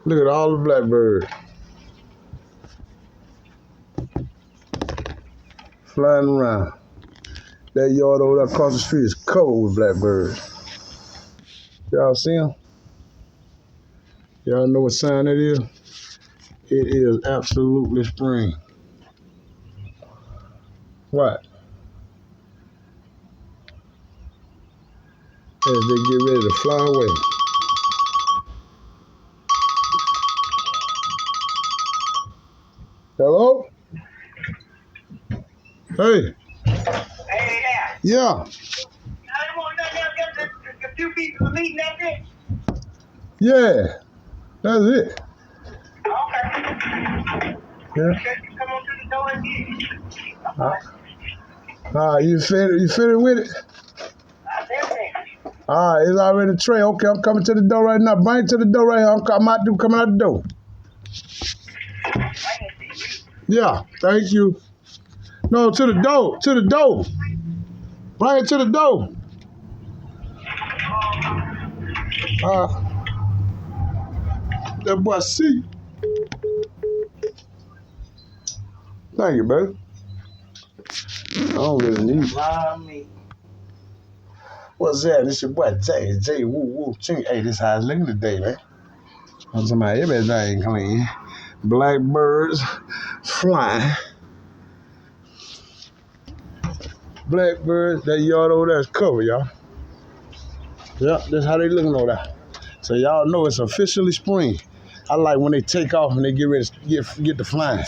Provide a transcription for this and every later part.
Look at all the blackbirds flying around. That yard over there across the street is covered with blackbirds. Y'all see them? Y'all know what sign it is? It is absolutely spring. What? As they get ready to fly away. Hello? Hey. Hey there. Yeah. I don't want nothing else. Just a few people meeting that day. Yeah. That's it. Okay. Yeah. Come on to the door and get it. You finished with it? All right, it's already a tray. Okay, I'm coming to the door right now. Bring it to the door right here. I'm coming out the door. Yeah, thank you. No, to the door. To the door. Bring it to the door. That boy C. Thank you, baby. I don't really need it. What's that? This your boy J. Woo woo. Ching. Hey, this how it's looking today, man. I'm talking about everything clean. Blackbirds flying. Blackbirds, that yard over there is covered, y'all. Yep, that's how they looking over there. So y'all know it's officially spring. I like when they take off and they get ready to get to flying.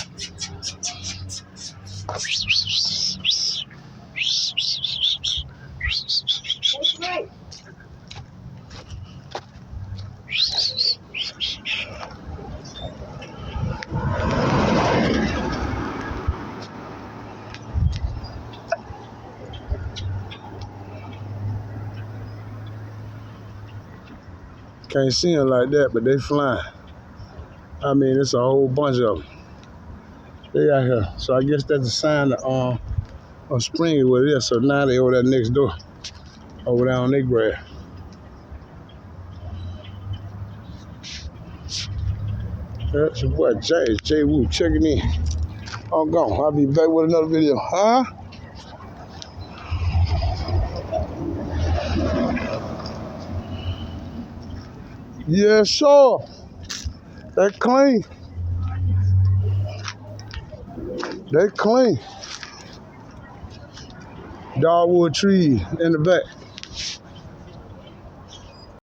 Can't see them like that, but they flying. I mean, it's a whole bunch of them. They out here. So I guess that's a sign of spring is what it is. So now they over there next door. Over there on their grass. That's your boy J. Woo checking in. I'm gone. I'll be back with another video. Huh? Yeah, sure. That clean. They clean. Dogwood trees in the back.